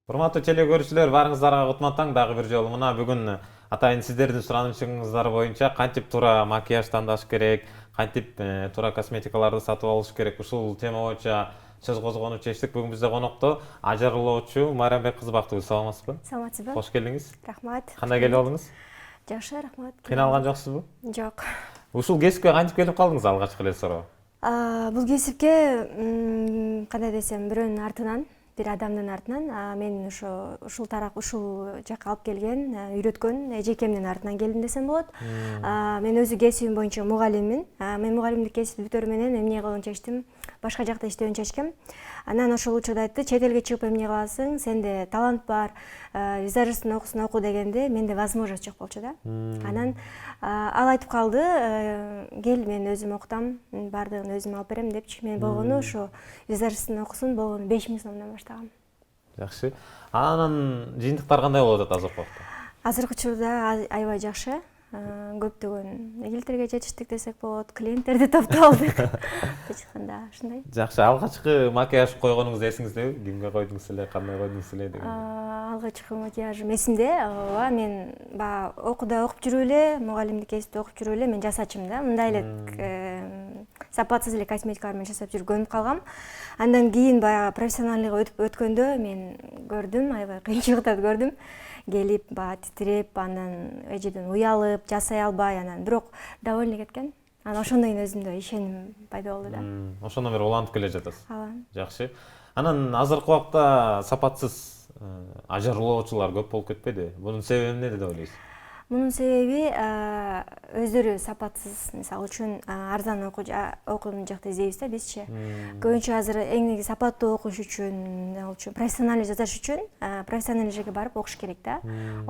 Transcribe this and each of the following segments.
Урматтуу теле көрүүчүлөр, барыңыздарга кутман таң дагы бир жолу. Мына бүгүн атайын сиздердин суранышыңыздар боюнча кантип туура макияж тандаш керек, кантип туура косметикаларды сатып алыш керек, ушул тема боюнча сөз козгонууну чечтик. Бүгүн бизде конокто ажарлоочу Майрамбек кызы бактыбыз. Саламатсызбы? Саламатсызбы? Кош келдиңиз. Рахмат. Кандай келип алдыңыз? Жакшы, рахмат. Кыйналган жоксузбу? Жок. Ушул кесипке кантип келип калдыңыз, алгачкы эле суроо? Бул кесипке кандай десем, бирөөнүн артынан, бир адамдын артынан, мен ушул жакка алып келген, үйрөткөн эжекемдин артынан келдим десем болот. Мен өзү кесибим боюнча мугалиммин. Мен мугалимдик кесипти бүтөөрү менен эмне кылууну чечтим, башка жакта иштөөгөнү чечкем. Анан ошол учурда айтты, чет элге чыгып эмне кыласың, сенде талант бар, визажисттин окуусун оку дегенде, менде возможность жок болчу да. Анан ал айтып калды, кел мен өзүм окутам, баардыгын өзүм алып берем депчи. Мен болгону ошо визажисттин окуусун болгону 5000 сомдон баштагам. Жакшы. Анан жыйынтыктар кандай болуп атат азыркы убакта? Азыркы учурда аябай жакшы. Көптөгөн игилтерге жетиштик десек болот, клиенттерди топтоп алдык. Эч кандай ушундай. Жакшы, алгачкы макияж койгонуңуз эсиңиздеби? Кимге койдуңуз эле, кандай койдуңуз эле деген? Алгачкы макияжым эсимде. Ооба, мен баягы окууда окуп жүрүп эле, мугалимдик кесипти окуп жүрүп эле мен жасачымын да. Мындай эле сапатсыз эле косметикалар менен жасап жүрүп көнүп калгам. Андан кийин баягы профессионалдыга өткөндө мен көрдүм, аябай кыйынчылыктарды көрдүм. Келип, титиреп, анан эжеден уялып, жасай албай, анан бирок довольный кеткен. Анан ошондон кийин өзүмдө ишеним пайда болду да. Ошондон бери улантып келе жатасыз. Ооба. Жакшы. Анан азыркы убакта сапатсыз ажарлоочулар көп болуп кетпеди? Бунун себеби эмнеде деп ойлойсуз? Мунун себеби өздөрү сапатсыз, мисалы үчүн арзан окууну жакта издейбиз да бизчи. Көбүнчө азыр эң негизи сапаттуу окуш үчүн, профессионалдуу жасаш үчүн профессионалдуу жерге барып окуш керек да.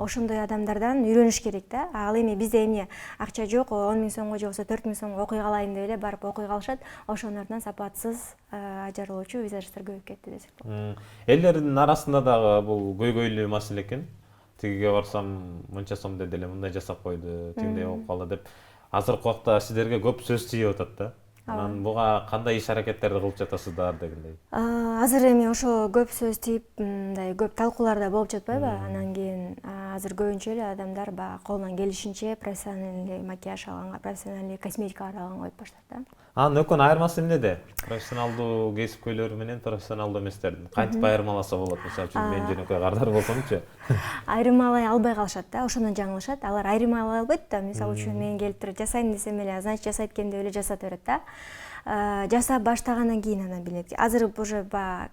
Ошондой адамдардан үйрөнүш керек да. Ал эми бизде эмне акча жок, 10 000 сомго же болбосо 4 000 сомго окуй калайын деп эле барып окуй калышат. Ошонун артынан сапатсыз ажарлоочу визажисттер көбөйүп кетти десек болот. Элдердин арасында дагы бул көйгөйлүү маселе экен. Тигиге барсам мынча сом деди эле, мындай жасап койду, тигиндей болуп калды деп. Азыркы убакта сиздерге көп сөз тийип атат да. Анан буга кандай иш аракеттерди кылып жатасыздар дегендей. Азыр эми ошо көп сөз тийип, мындай көп талкуулар да болуп жатпайбы? Анан кийин азыр көбүнчө эле адамдар баягы колунан келишинче профессиональный макияж алганга, профессиональный косметикаларды алганга коюп баштады да. Анын өкөн айырмасы эмнеде? Профессионалдуу кесипкөйлөр менен профессионалдуу эместердин кантип айырмаласа болот? Мисалы үчүн мен жөнөкөй кардар болсомчу. Айырмалай албай калышат да, ошондон жаңылышат. Алар айырмалай албайт да. Мисалы үчүн мен келип туруп жасайын десем эле, значит жасайт экен деп эле жасата берет да. Жасап баштагандан кийин анан билет. Азыр уже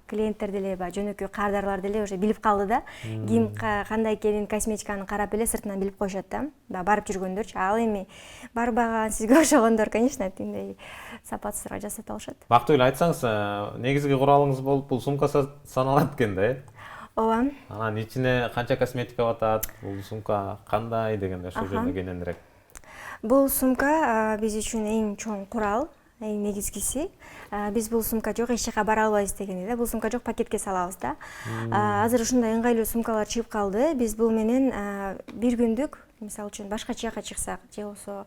клиенттер деле жөнөкөй кардарлар деле уже билип калды да. Ким кандай экенин косметиканы карап эле сыртынан билип коюшат да. Барып жүргөндөрчү. Ал эми барбаган, сизге ошогондор, конечно, тиндей сапатсызраак жасата алышат. Бактыгүл, айтсаңыз, негизги куралыңыз болуп бул сумка саналат экен да, э? Ооба. Анан ичине канча косметика батат? Бул сумка кандай дегенде ошол жөнүндө кененирээк. Бул сумка биз үчүн эң чоң курал. Эң негизгиси, биз бул сумка жок эч жака бара албайбыз дегенде да, бул сумка жок пакетке салабыз да. Азыр ушундай ыңгайлуу сумкалар чыгып калды. Биз бул менен бир күндүк, мисалы үчүн башка жака чыксак, же болбосо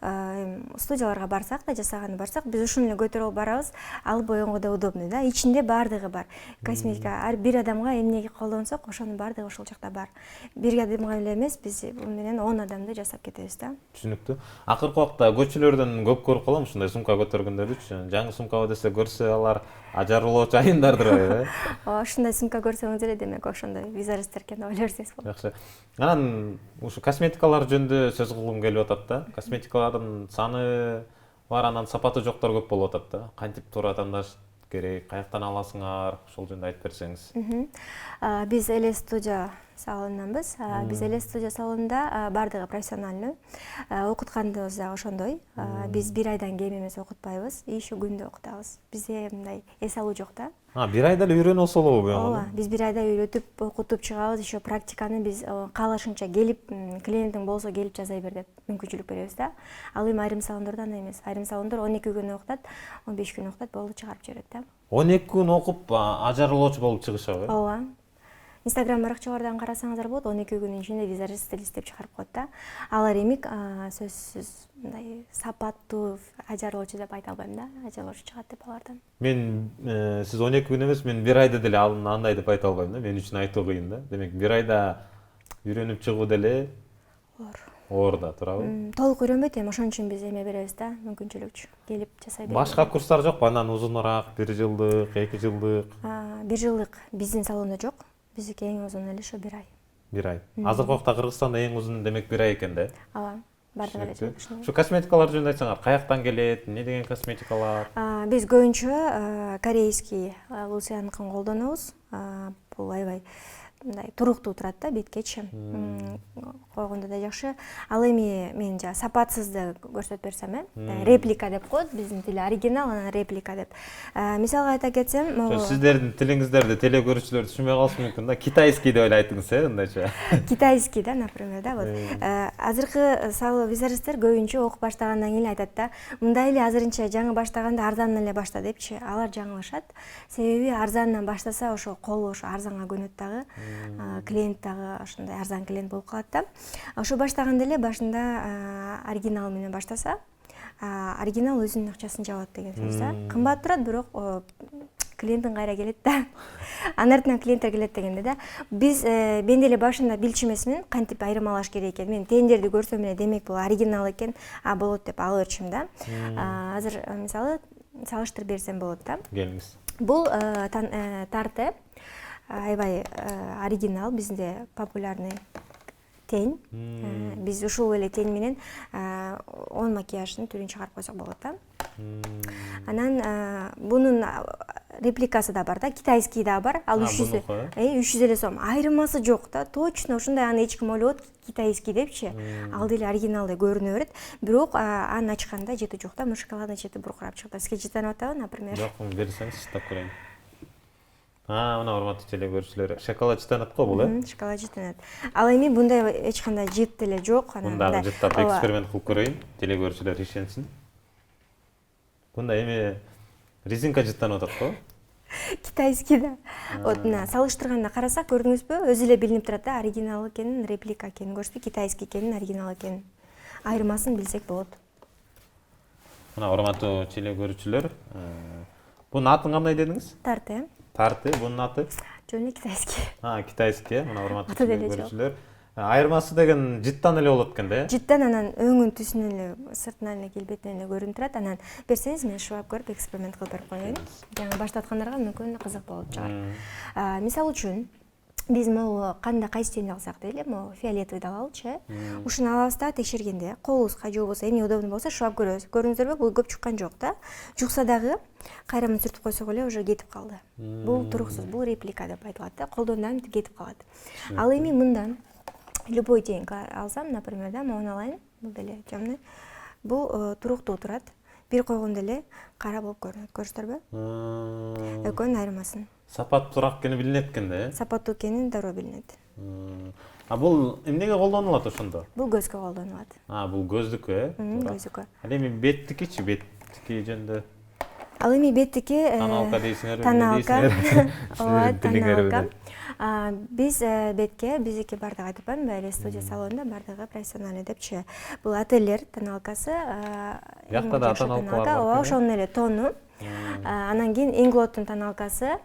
студияларга барсак да, жасаганды барсак, биз ушуну эле көтөрүп алып барабыз. Алып боегонго да удобный да. Ичинде баардыгы бар. Косметика ар бир адамга эмне колдонсок, ошонун баардыгы ошол жакта бар. Бир адамга эле эмес, биз бул менен 10 адамды жасап кетебиз да. Түшүнүктүү. Акыркы убакта көчөлөрдөн көп көрүп калам ушундай сумка көтөргөндөрдүчү. Жаңы сумка десе көрсө алар ажарлоочу айындардыр, э? Ошондой сумка көрсөңүз эле демек ошондой визажисттер экен деп ойлой берсеңиз болот. Жакшы. Анан ушу косметикалар жөнүндө сөз кылгым келип атат да. Косметикалардын саны бар, анан сапаты жоктор көп болуп атат да. Кантип туура тандаш керек, каяктан аласыңар, ошол жөнүндө айтып берсеңиз. Биз эле студия салонунанбыз. Биз эле студия салонунда баардыгы профессиональный. Окутканыбыз да ошондой. Биз бир айдан кем эмес окутпайбыз, иши күндө окутабыз. Бизде мындай эс алуу жок да. Бир айда эле үйрөнүп алса болобу буга? Ооба, биз бир айда үйрөтүп, окутуп чыгабыз. Еще практиканы биз каалашынча келип, клиентиң болсо келип жасай бер деп мүмкүнчүлүк беребиз да. Ал эми айрым салондордо андай эмес. Айрым салондор 12 күн окутат, 15 күн окутат, болду чыгарып жиберет да. 12 күн окуп ажарлоочу болуп чыгышабы? Ооба. Инстаграм баракчалардан карасаңыздар болот, 12 күнүн ичинде визажист стилист чыгарып коет да. Алар эмик сөзсүз мындай сапаттуу ажарлоочу деп айта албайм да, ажарлоочу чыгат деп алардан. Мен сиз 12 күн эмес, мен 1 айда деле андай деп айта албайм да. Мен үчүн айтуу кыйын да. Демек 1 айда үйрөнүп чыгуу деле оор да, туурабы? Толук үйрөнбөйт, эми ошон үчүн биз эме беребиз да, мүмкүнчүлүк келип жасай беребиз. Башка курстар жокпу? Андан узунураак, 1 жылдык, 2 жылдык? 1 жылдык биздин салондо жок. Биздики эң узун эле ошо 1 ай. 1 ай. Азыркы убакта Кыргызстанда эң узун демек 1 ай экен да? Ооба, бардыгы эле жок. Ушу косметикалар жөнүндө айтсаңар, каяктан келет, эмне деген косметикалар? Биз көбүнчө корейский Лусианыкын колдонобуз. Бул аябай мындай туруктуу турат да, беткечи. Койгондо да жакшы. Ал эми мен жана сапатсызды көрсөтүп берсем, реплика деп коет, биздин тили оригинал, анан реплика деп. Мисалга айта кетсем, могу сиздердин тилиңиздерди теле көрүүчүлөр түшүнбөй калышы мүмкүн да. Китайский деп эле айтыңыз, мындайча. Китайский да, например, да, вот. Азыркы визажисттер көбүнчө окуп баштагандан кийин айтат да, мындай эле азырынча жаңы баштаганда арзандан эле башта депчи. Алар жаңылышат. Себеби арзандан баштаса ошо колу ошо арзанга көнөт дагы. Клиент дагы ошондой арзан клиент болуп калат да. Ошо баштаганда эле башында оригинал менен баштаса, оригинал өзүнүн акчасын жабат деген сөз да. Кымбат турат, бирок клиентин кайра келет да. Анын артынан клиенттер келет дегенде да. Мен деле башында билчү эмесмин, кантип айырмалаш керек экен. Мен тендерди көрсөм эле демек бул оригинал экен, болот деп алып берчүм да. Азыр мисалы салыштырып берсем болот да. Келиңиз. Бул тарте аябай оригинал, бизде популярный тень. Биз ушул эле тень менен 10 макияждын түрүн чыгарып койсок болот да. Анан бунун репликасы да бар да, китайский да бар. Ал 300 эле сом. Айырмасы жок да. Точно ушундай аны эч ким ойлобот, китайский депчи. Ал деле оригиналдай көрүнө берет. Бирок аны ачканда жети жок да, шоколадный чети буркурап чыкты. Сизге жыттанып атабы, например? Жок, берсеңиз чыттап көрөйүн. Мына урматтуу теле көрүүчүлөр, шоколад жыттанат го бул, Шоколад жыттанат. Ал эми мындай эч кандай жыт деле жок. Мындай жыттап эксперимент кылып көрөйүн, теле көрүүчүлөр ишенсин. Мындай эми резинка жыттанып атат го? Китайский да. Вот мына салыштырганда карасак, көрдүңүзбү? Өзү эле билинип турат да, оригинал экенин, реплика экенин көрсөтүп, китайский экенин, оригинал экенин. Айырмасын билсек болот. Мына урматтуу теле көрүүчүлөр, бунун атын кандай дедиңиз? Тарте. Тарте, бунун аты? Жөн эле китайский. Китайский, мына урматтуу теле көрүүчүлөр. Айырмасы деген жыттан эле болот экен да? Жыттан, анан өңүн түсүнөн эле, сыртынан эле, келбетинен эле көрүнүп турат. Анан берсеңиз, мен шуап көрүп эксперимент кылып берип коеюн. Жаңы баштаткандарга мүмкүн кызык болуп чыгар. Мисалы үчүн, биз могу канда кайсы тенди алсак дейли, могу фиолетовыйды алалычы. Ушуну алабыз да, текшергенде колубузга же болбосо эмне удобный болсо шуап көрөбүз. Көрдүңүздөрбү, бул көп чуккан жок да. Жукса дагы кайрадан сүртүп койсок эле уже кетип калды. Бул туруксуз, бул реплика деп айтылат да. Колдондон кетип калат. Ал эми мындан любой тень алсам, например, да, могуну алайын. Бул деле жамны. Бул туруктуу турат. Бир койгондо эле кара болуп көрүнөт. Көрүсүздөрбү? Экөөнүн айырмасын. Сапаттуураак экени билинет экен да, Сапаттуу экени дароо билинет. Бул эмнеге колдонулат ошондо? Бул көзгө колдонулат. Бул көздүкү, Көзүккө. Ал эми беттикичи, беттики жөнүндө? Ал эми беттики Таналка дейсиңерби? Таналка. Ооба, таналка. Биз бетке, биздики бардыгы айтып атпаймынбы, эле студия салонунда бардыгы профессиональный депчи. Бул отелер таналкасы. Бияқта да таналкалар бар. Ооба, ошонун эле тону. Анан кийин Инглоттун таналкасы.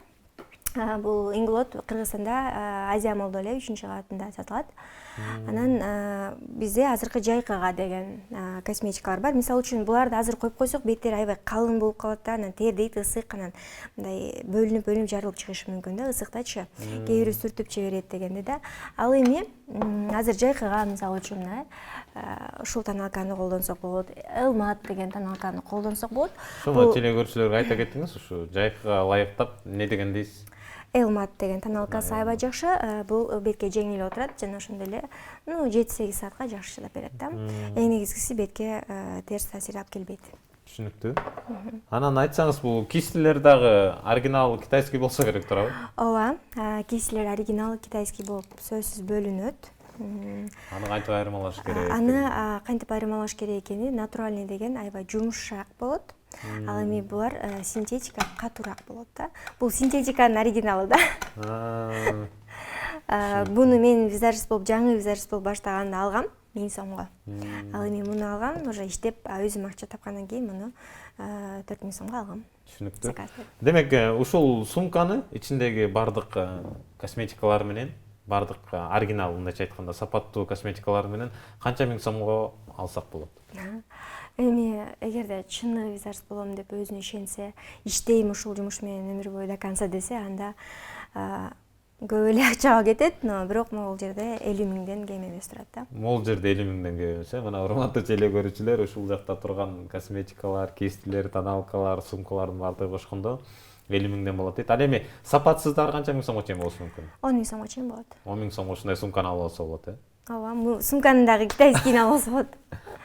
Бул Инглот Кыргызстанда Азия молдо эле 3-катында сатылат. Анан бизде азыркы жайкага деген косметикалар бар. Мисалы үчүн буларды азыр коюп койсок, беттер аябай калың болуп калат да, анан тердейт, ысык, анан мындай бөлүнүп жарылып чыгышы мүмкүн да, ысыктачы. Кээ бири сүртүп жиберет дегенде да. Ал эми азыр жайкага мисалы үчүн ушул таналканы колдонсок болот, Элмат деген таналканы колдонсок болот. Ошону теле көрүүчүлөргө айта кетиңиз, ушу жайкага ылайыктап эмне деген дейсиз? Элмат деген таналкасы аябай жакшы. Бул бетке жеңил отурат жана ошондой эле 7-8 саатка жакшы чыдап берет да. Эң негизгиси бетке терс таасир алып келбейт. Түшүнүктүү. Анан айтсаңыз, бул кистилер дагы оригинал китайский болсо керек туурабы? Ооба, кистилер оригинал китайский болуп сөзсүз бөлүнөт. Аны кантип айырмалаш керек? Аны кантип айырмалаш керек экени, натуральный деген аябай жумшак болот. Ал эми булар синтетика катуураак болот да. Бул синтетиканын оригиналы да. Буну мен визажист болуп, жаңы визажист болуп баштаганда алгам 1000 сомго. Ал эми муну алгам, уже иштеп, өзүм акча тапкандан кийин муну 4000 сомго алгам. Түшүнүктүү. Демек, ушул сумканы ичиндеги бардык косметикалар менен, бардык оригинал, мындайча айтканда, сапаттуу косметикалар менен канча миң сомго алсак болот? Эми эгерде чыны визажист болом деп өзүнө ишенсе, иштейм ушул жумуш менен өмүр бою до конца десе, анда көп эле акчага кетет, но бирок могул жерде 50 миңден кем эмес турат да. Могул жерде 50 миңден кем эмес. Мына урматтуу теле көрүүчүлөр, ушул жакта турган косметикалар, кистилер, тоналкалар, сумкалардын баардыгы кошкондо 50 миңден болот дейт. Ал эми сапатсыздары канча миң сомго чейин болушу мүмкүн? 10 миң сомго чейин болот. 10 миң сомго ушундай сумканы алып алса болот, Ооба, бул сумканы дагы китайскийин алып алса болот.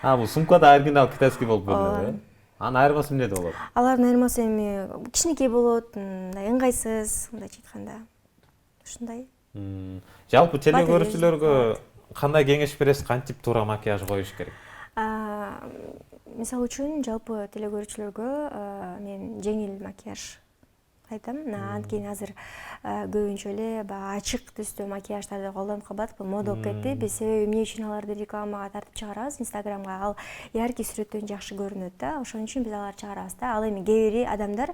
Бул сумка да оригинал китайский болуп көрүнөт, Анын айырмасы эмнеде болот? Алардын айырмасы эми кичинекей болот, мындай ыңгайсыз, мындайча айтканда. Ушундай. Жалпы теле көрүүчүлөргө кандай кеңеш бересиз, кантип туура макияж коюш керек? Мисалы үчүн, жалпы теле көрүүчүлөргө мен жеңил макияж айтам. Анткени азыр көбүнчө эле баягы ачык түстүү макияждарды колдонуп калбадык, бул мода болуп кетти. Биз себеби эмне үчүн аларды рекламага тартып чыгарабыз, Инстаграмга, ал яркий сүрөттөн жакшы көрүнөт да, ошон үчүн биз аларды чыгарабыз да. Ал эми кээ бири адамдар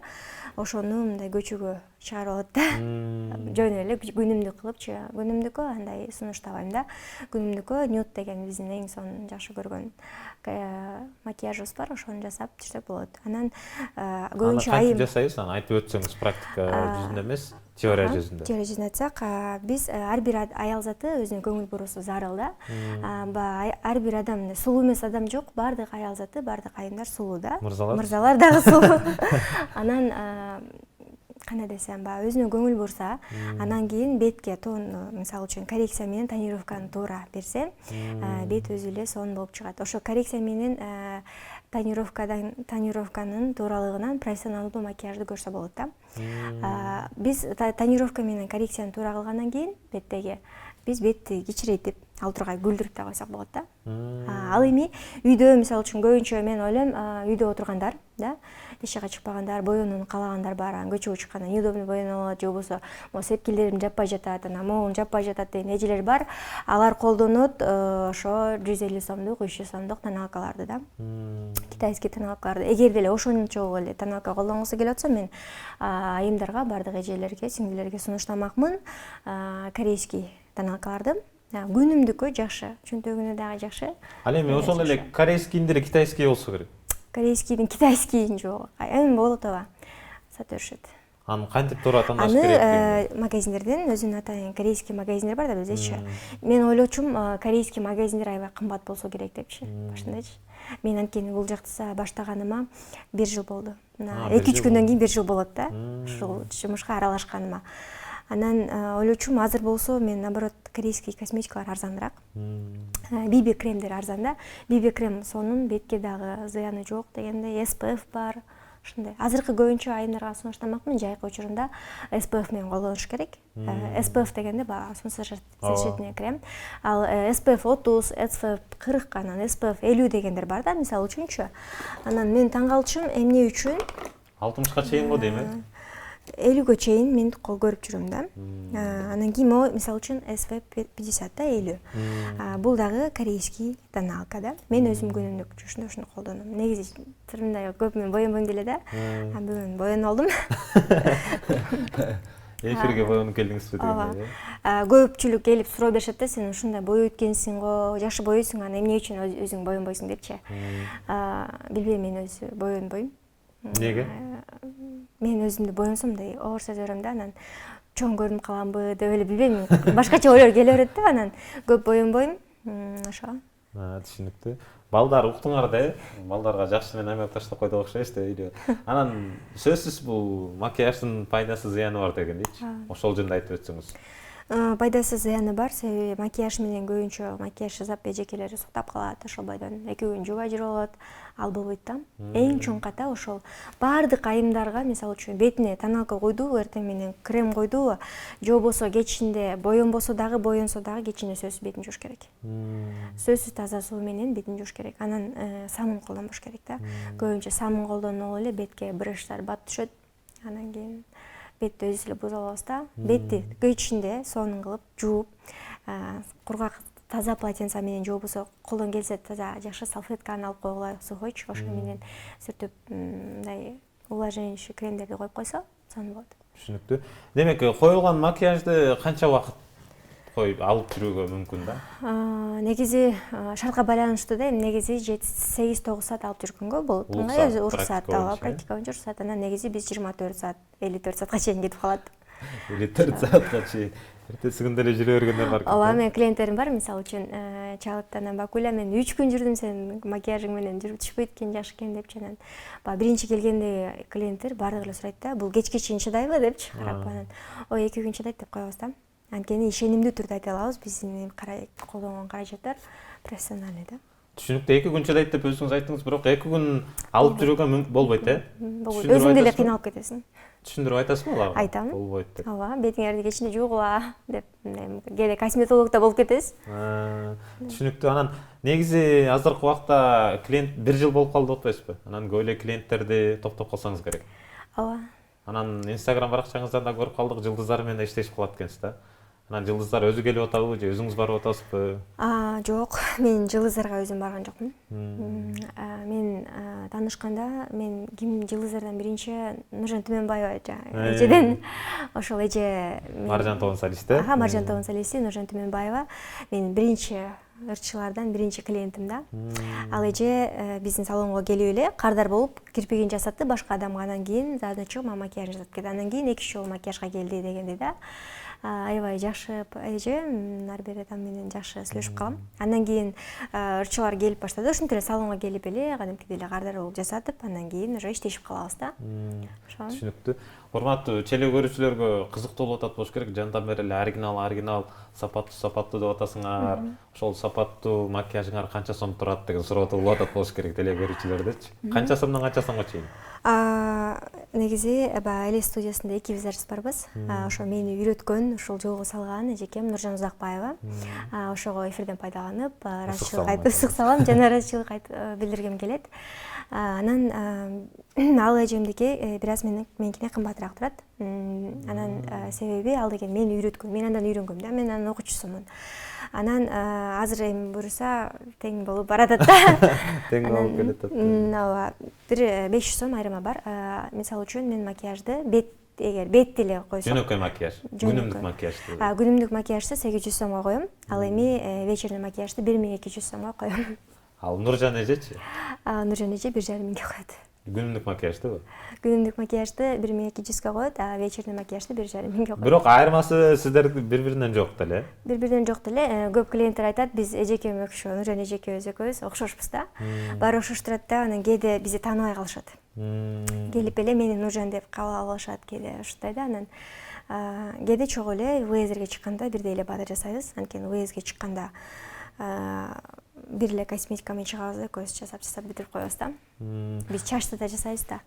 ошону мындай көчөгө чыгарып алат да. Жөн эле күнүмдүк кылыпчы, күнүмдүккө андай сунуштабайм да. Күнүмдүккө нюд деген биздин эң сонун жакшы көргөн макияжыбыз бар, ошону жасап түшсөк болот. Анан көбүнчө айым жасайбыз, аны айтып өтсөңүз, практика жүзүндө эмес, теория жүзүндө. Теория жүзүндө айтсак, биз ар бир аял заты өзүнүн көңүл буруусу зарыл да. Ар бир адам, сулуу эмес адам жок, баардык аял заты, баардык айымдар сулуу да. Мырзалар дагы сулуу. Анан кандай десем, баягы өзүнө көңүл бурса, анан кийин бетке тон, мисалы үчүн коррекция менен тонировканы туура берсе, бет өзү эле сонун болуп чыгат. Ошо коррекция менен тонировканын тууралыгынан профессионалдуу макияжды көрсө болот да. Биз тонировка менен коррекцияны туура кылгандан кийин биз бетти кичирейтип, ал тургай күлдүрүп да койсок болот да. Ал эми үйдө, мисалы үчүн, көбүнчө мен ойлойм, үйдө отургандар, да, эч жака чыкпагандар, боенууну каалагандар бар, көчөгө чыкканда неудобно боенуп алат, же болбосо сепкилерим жаппай жатат, моңум жаппай жатат деген эжелер бар. Алар колдонот ошо 150 сомдук, 300 сомдук тоналкаларды да. Китайский тоналкаларды. Эгерде эле ошончолук эле тоналка колдонгусу келип атса, мен айымдарга, бардык эжелерге, сиңдилерге сунуштамакмын корейский тоналкаларды. Күнүмдүккө жакшы, чөнтөгүнө дагы жакшы. Ал эми ошол эле корейскийин деле китайский болсо керек. Корейскийдин китайскийин жок. Эми болот ооба. Сата беришет. Аны кантип туура тандаш керек? Аны магазиндерден өзүнүн атайын корейский магазиндер бар да биздечи. Мен ойлочумун, корейский магазиндер аябай кымбат болсо керек депчи, башындачы. Мен анткени бул жакта баштаганыма 1 жыл болду. 2-3 күндөн кийин 1 жыл болот да. Ушул жумушка аралашканыма. Анан ойлочумун, азыр болсо мен наоборот корейский косметикалар арзаныраак. BB кремдер арзан да. BB крем сонун, бетке дагы зыяны жок дегенде, SPF бар. Ушундай. Азыркы көбүнчө айымдарга сунуштамакмын, жайкы учурунда SPF менен колдонуш керек. SPF дегенде баягы солнцезащитный крем. Ал SPF 30, SPF 40, анан SPF 50 дегендер бар да, мисалы үчүнчү. Анан мен таң калчумун, эмне үчүн 60ка чейин го дейм, 50ге чейин мен кол көрүп жүрөм да. Анан кийин мисалы үчүн SPF 50 да, 50. Бул дагы корейский тоналка да. Мен өзүм күнүмдүк ушуну колдоном. Негизи тырымда көп мен боенбойм деле да. Бүгүн боенуп алдым. Эфирге боенуп келдиңизби дегенде. Көпчүлүк келип суроо беришет да, сен ушундай бой өткөнсүң го, жакшы боюйсуң, анан эмне үчүн өзүң боенбойсуң депчи. Билбейм, мен өзү боенбойм. Неге? Мен өзүмдү боенсом мындай оор сезип берем да, анан чоң көрүнүп каламбы деп эле билбейм, башкача ойлор келе берет да, анан көп боенбойм. Ошо. Түшүнүктүү. Балдар уктуңар да, балдарга жакшы менен аймак таштап койдук окшойбуз да үйдө. Анан сөзсүз бул макияждын пайдасы, зыяны бар деген дейчи. Ошол жөнүндө айтып өтсөңүз. Пайдасы, зыяны бар, себеби макияж менен көбүнчө макияж жасап эжекелери суктап калат, ошол бойдон 2 күн жуубай жүрүп алат. Ал болбойт да. Эң чоң ката ошол. Бардык айымдарга, мисалы үчүн, бетине тоналка койду, эртең менен крем койду, же болбосо кечинде боенбосо дагы, боенсо дагы кечинде сөзсүз бетин жууш керек. Сөзсүз таза суу менен бетин жууш керек. Анан самун колдонбош керек да. Көбүнчө самун колдонуп эле бетке брыштар бат түшөт. Анан кийин бетти өзүбүз эле буза алабыз да. Бетти көй ичинде сонун кылып жууп, кургак таза полотенце менен жууп, болсо колдон келсе таза жакшы салфетканы алып койгула, сухоч, ошо менен сүртүп, мындай увлажняющий кремдерди коюп койсо сонун болот. Түшүнүктүү. Демек, коюлган макияжды канча убакыт коюп алып жүрүүгө мүмкүн да? Негизи шартка байланыштуу да, негизи 8-9 саат алып жүргөнгө болот. Өзү уруксаат, практика боюнча уруксаат. Анан негизи биз 24 саат, 54 саатка чейин кетип калат. 54 саатка чейин. Эртеси күн деле жүрө бергендер бар. Ооба, менин клиенттерим бар, мисалы үчүн, чалып анан Бакуля, мен 3 күн жүрдүм сенин макияжың менен, жүрүп түшпөйт экен, жакшы экен депчи. Анан биринчи келгенде клиенттер баардыгы эле сурайт да, бул кечке чейин чыдайбы депчи карап. Анан ой 2 күн чыдайт деп коебуз да. Анткени ишенимдүү түрдө айта алабыз, биздин колдонгон каражаттар профессиональный да. Түшүнүктүү, 2 күн чыдайт деп өзүңүз айттыңыз, бирок 2 күн алып жүрүүгө болбойт, Болбойт. Өзүң деле кыйналып кетесиң. Түшүндүрүп айтасызбы аларга? Айтам. Болбойт деп. Ооба, бетиңерди кечинде жуугула деп, кээде косметологдо болуп кетесиз. Түшүнүктүү. Анан негизи азыркы убакта клиент 1 жыл болуп калды деп атпайсызбы? Анан көп эле клиенттерди топтоп калсаңыз керек. Ооба. Анан Instagram баракчаңыздан да көрүп калдык, жылдыздар менен иштешип калат экенсиз да. Анан жылдыздар өзү келип атабы же өзүңүз барып атасызбы? Жок, мен жылдыздарга өзүм барган жокмун. Мен таанышканда мен ким жылдыздардан биринчи Нуржан Түмөнбаева эжеден, ошол эже Маржан тобунун солисти. Маржан тобунун солисти Нуржан Түмөнбаева менин биринчи ырчылардан биринчи клиентим да. Ал эже биздин салонго келип эле кардар болуп кирпигин жасатты башка адамга, анан кийин заодно чыгып макияж жасап кетти. Анан кийин 2 жолу макияжга келди дегендей да. Аябай жакшы эже, ар бир адам менен жакшы сүйлөшүп калам. Андан кийин ырчылар келип баштады. Ошентип эле салонго келип эле кадимкидей эле кардар болуп жасатып, андан кийин уже иштешип калабыз да. Түшүнүктүү. Урматтуу теле көрүүчүлөргө кызыктуу болуп атат болуш керек. Жандан бери эле оригинал, сапаттуу деп атасыңар. Ошол сапаттуу макияжыңар канча сом турат деген суроо болуп атат болуш керек теле көрүүчүлөрдөчү. Канча сомдон канча сомго чейин? Негизи Эле студиясында 2 визажист барбыз. Ошо мени үйрөткөн, ушул жолго салган эжекем Нуржан Узакбаева. Ошого эфирден пайдаланып, ысык салам жана ыраазычылык билдиргем келет. Анан ал эжемдики бир аз меникине кымбатыраак турат. Анан себеби ал деген мени үйрөткөн, мен андан үйрөнгөм да, мен анын окуучусумун. Анан азыр эми буюрса тең болуп баратат да. Тең болуп келатат. Ооба, бир 500 сом айырма бар. Мисалы үчүн мен макияжды эгер бетти эле койсом, жөнөкөй макияж, күнүмдүк макияжды. Күнүмдүк макияжды 800 сомго коем. Ал эми вечерный макияжды 1200 сомго коем. Ал Нуржан эжечи? Нуржан эже 1500 коет. Күнүмдүк макияждыбы? Күнүмдүк макияжды 1200 коет, а вечерный макияжды 1500 коет. Бирок айырмасы сиздердин бири-биринен жок деле. Бири-биринен жок деле. Көп клиенттер айтат, биз эжекем ошо Нуржан эжекебиз экөөбүз окшошпуз да. Баары окшоштурат да, анан кээде бизди тааныбай калышат. Келип эле мени Нуржан деп кабыл алышат кээде ушундай да. Анан кээде чогуу эле ВС-ге чыкканда бирдей эле бадар жасайбыз. Анткени ВС-ге чыкканда бир эле косметика менен чыгабыз да, көз жасап бүтүрүп коебуз да. Биз чачты да жасайбыз да.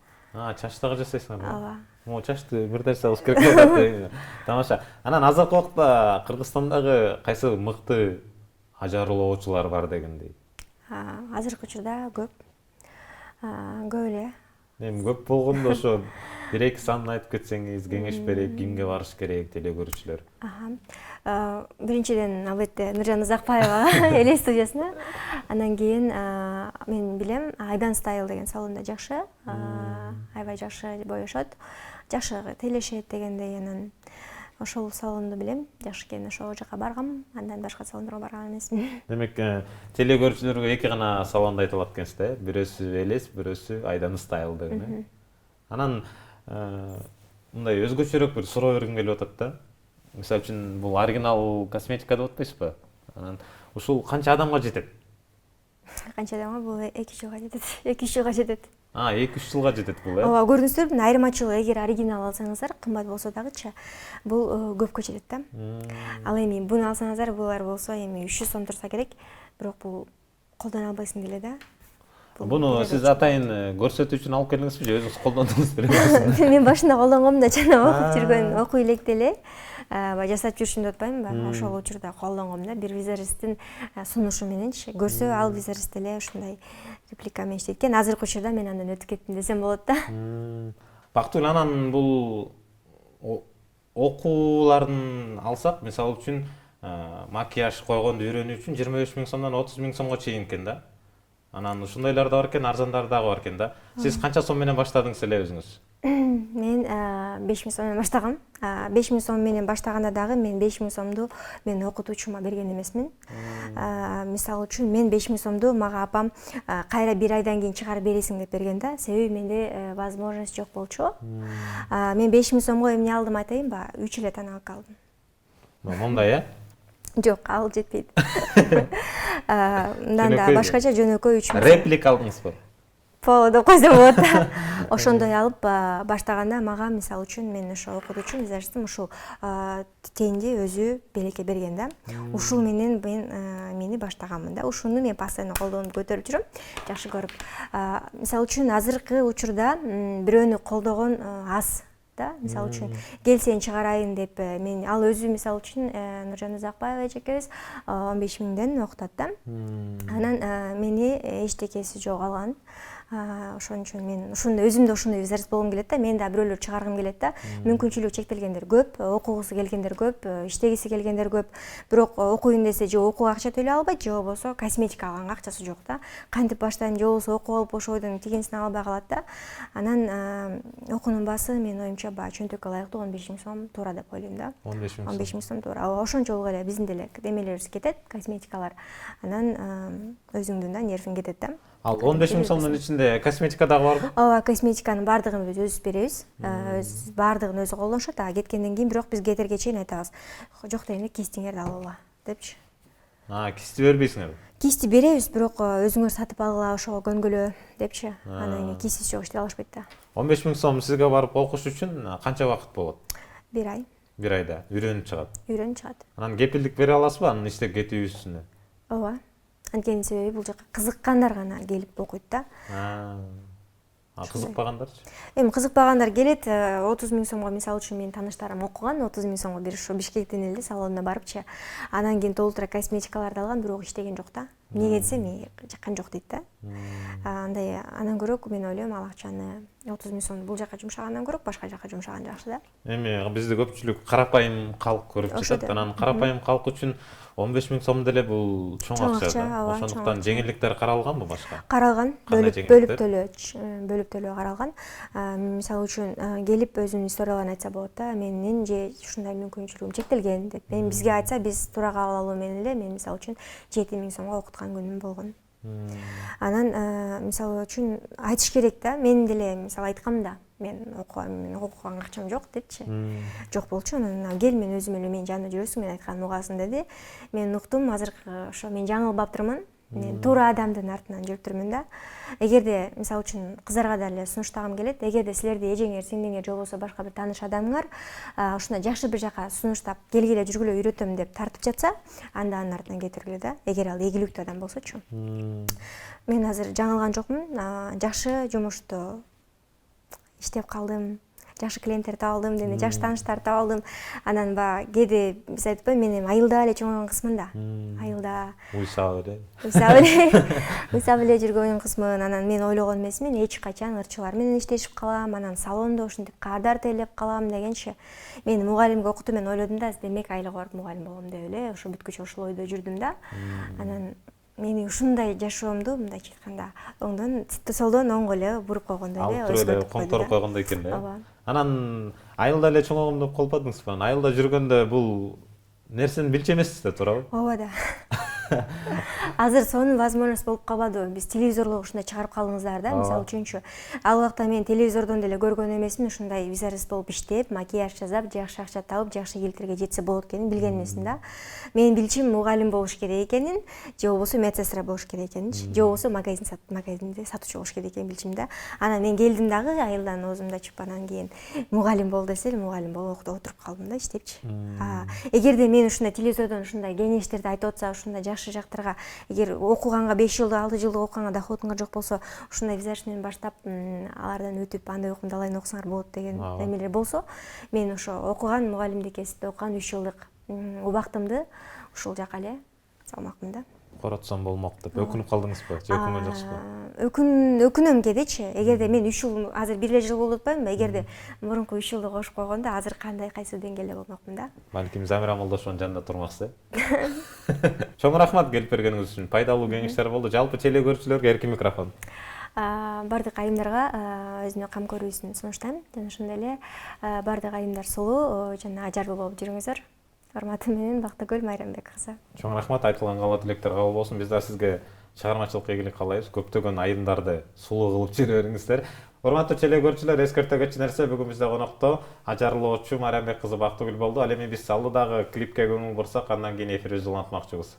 Чачты дагы жасайсыңар? Ооба. Чачты бир нерсе болуш керек болот. Тамаша. Анан азыркы убакта Кыргызстандагы кайсы мыкты ажарлоочулар бар дегендей? Азыркы учурда көп. Көп эле. Эми көп болгондо ошо 1-2 санын айтып кетсеңиз, кеңеш берейик, кимге барыш керек теле көрүүчүлөр? Биринчиден албетте Нуржан Узакбаева Эле студиясына. Андан кийин мен билем Айдан Style деген салонда жакшы. Аябай жакшы боешот. Жакшы телешет дегендей. Анан ошол салонду билем, жакшы экен, ошол жака баргам. Андан башка салондорго барган эмесмин. Демек, теле көрүүчүлөргө 2 гана салонду айтып алат экенсиз да? Бирөөсү Элес, бирөөсү Айдан Style деген. Анан мындай өзгөчөрөөк бир суроо бергим келип атат да. Мисалы үчүн бул оригинал косметика деп атпайсызбы? Анан ушул канча адамга жетет? Канча адамга? Бул 2 жылга жетет. 2-3 жылга жетет. 2-3 жылга жетет бул, Ооба, көрдүңүздөрбү? Айырмачылыгы, эгер оригинал алсаңыздар, кымбат болсо дагычы, бул көпкө жетет да. Ал эми буну алсаңыздар, булар болсо эми 300 сом турса керек, бирок бул колдоно албайсың деле да. Буну сиз атайын көрсөтүү үчүн алып келдиңизби же өзүңүз колдондуңуз беле? Мен башында колдонгом да, жана окуп жүргөн, окуй электе эле жасап жүрүшүм деп атпаймынбы? Ошол учурда колдонгом да, бир визажисттин сунушу мененчи. Көрсө ал визажист эле ушундай реплика менен иштейт экен. Азыркы учурда мен андан өтүп кеттим десем болот да. Бактыгүл, анан бул окууларын алсак, мисалы үчүн макияж койгонду үйрөнүү үчүн 25 000 сомдон 30 000 сомго чейин экен да. Анан ушундайлар да бар экен, арзандары дагы бар экен да. Сиз канча сом менен баштадыңыз эле өзүңүз? Мен 5 000 сом менен баштагам. 5 000 сом менен баштаганда дагы мен 5 000 сомду мен окутуучума берген эмесмин. Мисалы үчүн мен 5 000 сомду мага апам кайра 1 айдан кийин чыгарып бересиң деп берген да. Себеби менде возможность жок болчу. Мен 5 000 сомго эмне алдым айтайынбы? 3 эле тоналка алдым. Мындай, Жок, ал жетпейт. Мындан да башкача жөнөкөй 3 000 сом. Реплика алдыңызбы? Поло деп койсом болот да. Ошондой алып баштаганда мага мисалы үчүн мен ошо окутуучу визажистим ушул тенди өзү белекке берген да. Ушул менен мен мени баштаганмын да. Ушуну мен постоянно колдонуп көтөрүп жүрөм, жакшы көрүп. Мисалы үчүн азыркы учурда бирөөнү колдогон аз да. Мисалы үчүн кел сени чыгарайын деп мен ал өзү мисалы үчүн Нуржан Узакбаева эжекебиз 15 000ден окутат да. Анан мени эчтекеси жок алган. Ошон үчүн мен ушундай өзүм ушундай визажист болгум келет да. Мен да бирөөлөр чыгаргым келет да. Мүмкүнчүлүгү чектелгендер көп, окугусу келгендер көп, иштегиси келгендер көп. Бирок окуйм десе же окууга акча төлөй албайт, же болбосо косметика алганга акчасы жок да. Кантип баштайм, же болбосо окуп алып ошол ойдон тигинсин ала албай калат да. Анан окуунун баасы менин оюмча баягы чөнтөккө ылайыктуу 15 000 сом туура деп ойлойм да. 15 000 сом туура. Ошончолук эле биздин деле демелерибиз кетет, косметикалар. Анан өзүңдүн да нервиң кетет да. Ал 15 000 сомдун ичинде косметика дагы барбы? Ооба, косметиканын баардыгын биз өзүбүз беребиз. Баардыгын өзү колдонушат. Кеткенден кийин бирок биз кетерге чейин айтабыз. Жок дегенде кистиңерди алгыла депчи. Кисти бербейсиңерби? Кисти беребиз, бирок өзүңөр сатып алгыла, ошого көнгүлө депчи. Анан кийин кистиси жок иштей алышпайт да. 15 000 сом сизге барып окуш үчүн канча убакыт болот? 1 ай. 1 айда үйрөнүп чыгат. Үйрөнүп чыгат. Анан кепилдик бере аласызбы анын иштеп кетүү үстүнө? Ооба. Анткени себеби бул жака кызыккандар гана келип окуйт да. Кызыкпагандарчы? Эми кызыкпагандар келет, 30 000 сомго мисалы үчүн менин тааныштарым окуган, 30 000 сомго бир ушу Бишкектин эле салонуна барыпчы. Анан кийин толтура косметикаларды алган, бирок иштеген жок да. Эмнеге десем, жаккан жок дейт да. Андай андан көрөк мен ойлойм ал акчаны 30 000 сом бул жака жумшагандан көрөк башка жака жумшаган жакшы да. Эми бизди көпчүлүк карапайым калк көрүп жатат. Анан карапайым калк үчүн 15 000 сом деле бул чоң акча да. Ошондуктан жеңилдиктер каралганбы башка? Каралган. Бөлүп төлөө каралган. Мисалы үчүн келип өзүнүн историяларын айтса болот да. Менин же ушундай мүмкүнчүлүгүм чектелген деп. Мен бизге айтса, биз туура кабыл алуу менен эле мен мисалы үчүн 7 000 сомго окуткан күнүм болгон. Анан мисалы үчүн айтыш керек да. Мен деле мисалы айткам да. Мен окуганга акчам жок депчи. Жок болчу. Анан кел мен өзүм эле менин жанымда жүрөсүң, мен айтканым угасың деди. Мен уктум, азыркы ошо мен жаңылбаптырмын. Мен туура адамдын артынан жүрүп турмун да. Эгерде мисалы үчүн кыздарга деле сунуштагым келет. Эгерде силерде эжеңер, сиңдиңер же болбосо башка бир тааныш адамыңар ушундай жакшы бир жака сунуштап келгиле жүргүлө үйрөтөм деп тартып жатса, анда анын артынан кетиргиле да. Эгер ал ийгиликтүү адам болсочу. Мен азыр жаңылган жокмун. Жакшы жумушту иштеп калдым. Жакшы клиенттерди таап алдым, дене жакшы тааныштарды таап алдым. Анан кээде биз айтпайбы, мен эми айылда эле чоңойгон кызмын да. Айылда уйсап эле жүргөн кызмын. Анан мен ойлогон эмесмин, эч качан ырчылар менен иштешип калам, анан салондо ушинтип кадар тейлеп калам дегенчи. Мен мугалимге окутуп мен ойлодум да, демек айылга барып мугалим болом деп эле, ошо бүткүчө ошол ойдо жүрдүм да. Анан мени ушундай жашоомду мындайча айтканда оңдон солдон оңго эле буруп койгондой эле өзгөртүп коңторуп койгондой экен да. Анан айылда эле чоңойгом деп колпадыңызбы? Айылда жүргөндө бул нерсени билчү эмессиз да, туурабы? Ооба да. Азыр сонун возможность болуп калбадыбы? Биз телевизорло ушундай чыгарып калдыңыздар да, мисалы үчүнчү. Ал убакта мен телевизордон деле көргөн эмесмин, ушундай визажист болуп иштеп, макияж жасап, жакшы акча табып, жакшы ийгиликтерге жетсе болот экенин билген эмесмин да. Менин билчим мугалим болуш керек экенин, же болбосо медсестра болуш керек экенин, же болбосо магазинде сатуучу болуш керек экенин билчим да. Анан мен келдим дагы айылдан оозумду ачып, анан кийин мугалим бол десе, мугалим болуп отуруп калдым да, иштепчи. Эгерде мен ушундай телевизордон ушундай кеңештерди айтып атса, ушундай жакшы жактарга, эгер окуганга 5 жылдык 6 жылдык окуганга доходуңар жок болсо, ушундай визаж менен баштап алардан өтүп андай окумду алайын окусаңар болот деген эмелер болсо, мен ошо окуган мугалимдик кесипте окуган 3 жылдык убактымды ушул жака эле салмакмын да. коротсом болмок деп өкүнүп калдыңызбы же өкүнгөн жоксузбу? Өкүнөм кедичи. Эгерде мен 3 жыл азыр 1 жыл болуп атпаймынбы? Эгерде мурунку 3 жылды кошуп койгондо азыр кандай кайсы деңгээлде болмокмун да. Балким Замира Молдошеванын жанында турмаксыз. Чоң рахмат келип бергениңиз үчүн. Пайдалуу кеңештер болду. Жалпы теле көрүүчүлөргө эркин микрофон. Бардык айымдарга өзүнө кам көрүүсүн сунуштайм. Жана ошондой эле бардык айымдар сулуу жана ажарлуу болуп жүрүңүздөр. Урматым менен Бактыгүл Майрамбек кызы. Чоң рахмат, айтылган каалоо тилектер кабыл болсун. Биз да сизге чыгармачылык ийгилик каалайбыз. Көптөгөн айымдарды сулуу кылып жүрө бериңиздер. Урматтуу теле көрүүчүлөр, эскерте кетчү нерсе, бүгүн бизде конокто ажарлоочу Майрамбек кызы Бактыгүл болду. Ал эми биз алдыдагы клипке көңүл бурсак, андан кийин эфирибизди улантмакчыбыз.